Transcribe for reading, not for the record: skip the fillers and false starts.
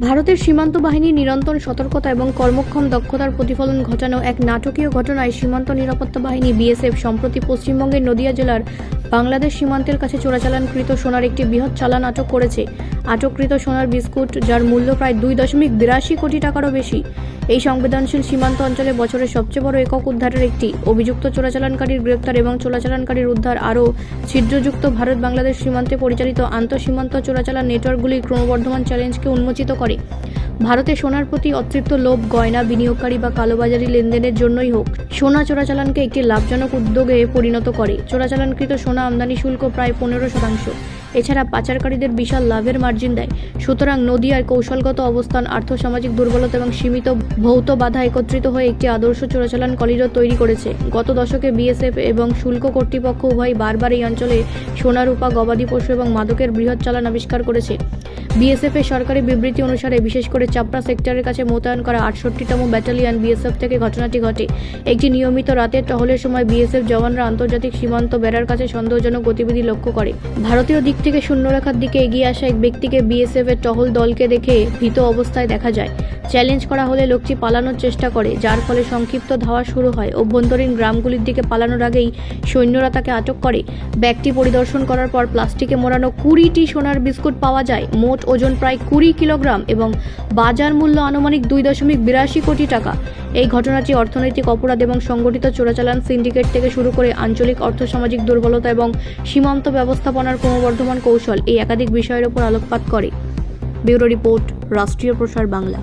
ভারতের সীমান্ত বাহিনীর নিরন্তর সতর্কতা এবং কর্মক্ষম দক্ষতার প্রতিফলন ঘটানো এক নাটকীয় ঘটনায় সীমান্ত নিরাপত্তা বাহিনী বিএসএফ সম্প্রতি পশ্চিমবঙ্গের নদিয়া জেলার বাংলাদেশ সীমান্তের কাছে চোরাচালানকৃত সোনার একটি বৃহৎ চালান আটক করেছে। আটককৃত সোনার বিস্কুট, যার মূল্য প্রায় 2.82 কোটি টাকারও বেশি। এই সংবেদনশীল সীমান্ত অঞ্চলে বছরের সবচেয়ে বড় একক উদ্ধারের একটি। অভিযুক্ত চোরাচালানকারীর গ্রেপ্তার এবং চোরাচালানকারীর উদ্ধার আরও ছিদ্রযুক্ত ভারত বাংলাদেশ সীমান্তে পরিচালিত আন্তঃসীমান্ত চোরাচালান নেটওয়ার্কগুলির ক্রমবর্ধমান চ্যালেঞ্জকে উন্মোচিত করে। ভারতে সোনার প্রতি অতৃপ্ত লোভ, গয়না বিনিয়োগকারী বা কালোবাজারি লেনদেনের জন্যই হোক, সোনা চোরাচালানকে একটি লাভজনক উদ্যোগে পরিণত করে। চোরাচালানকৃত সোনা আমদানি শুল্ক প্রায় 15%। এছাড়া পাচারকারীদের বিশাল লাভের মার্জিন দেয়। সুতরাং নদিয়ার কৌশলগত অবস্থান, আর্থসামাজিক দুর্বলতা এবং সীমিত ভৌত বাধা একত্রিত হয়ে একটি আদর্শ চোরাচালান করিডোর তৈরি করেছে। গত দশকে বিএসএফ এবং শুল্ক কর্তৃপক্ষ উভয় বারবার এই অঞ্চলে সোনা, রূপা, গবাদি পশু এবং মাদকের বৃহৎ চালান আবিষ্কার করেছে। বিএসএফ এর সরকারি বিবৃতি অনুসারে বিশেষ করে চাপড়া সেক্টরের কাছে মোতায়েন করা 68তম ব্যাটালিয়ন বিএসএফ থেকে ঘটনাটি ঘটে। একটি নিয়মিত রাতের টহলের সময় বিএসএফ জওয়ানরা আন্তর্জাতিক সীমান্ত বেড়ার কাছে সন্দেহজনক গতিবিধি লক্ষ্য করে। ভারতীয় দিক থেকে শূন্যরেখার দিকে এগিয়ে আসা এক ব্যক্তিকে বিএসএফ এর টহল দলকে দেখে ভীত অবস্থায় দেখা যায়। চ্যালেঞ্জ করা হলে লোকটি পালানোর চেষ্টা করে, যার ফলে সংক্ষিপ্ত ধাওয়া শুরু হয়। অভ্যন্তরীণ গ্রামগুলির দিকে পালানোর আগেই সৈন্যরা তাকে আটক করে। ব্যাগটি পরিদর্শন করার পর প্লাস্টিকে মোড়ানো 20টি সোনার বিস্কুট পাওয়া যায়। মোট ওজন প্রায় 20 কিলোগ্রাম এবং বাজার মূল্য আনুমানিক 2.82 কোটি টাকা। এই ঘটনাটি অর্থনৈতিক অপরাধ এবং সংগঠিত চোরাচালান সিন্ডিকেট থেকে শুরু করে আঞ্চলিক অর্থসামাজিক দুর্বলতা এবং সীমান্ত ব্যবস্থাপনার ক্রমবর্ধমান কৌশল, এই একাধিক বিষয়ের উপর আলোকপাত করে। ব্যুরো রিপোর্ট, রাষ্ট্রীয় প্রসার বাংলা।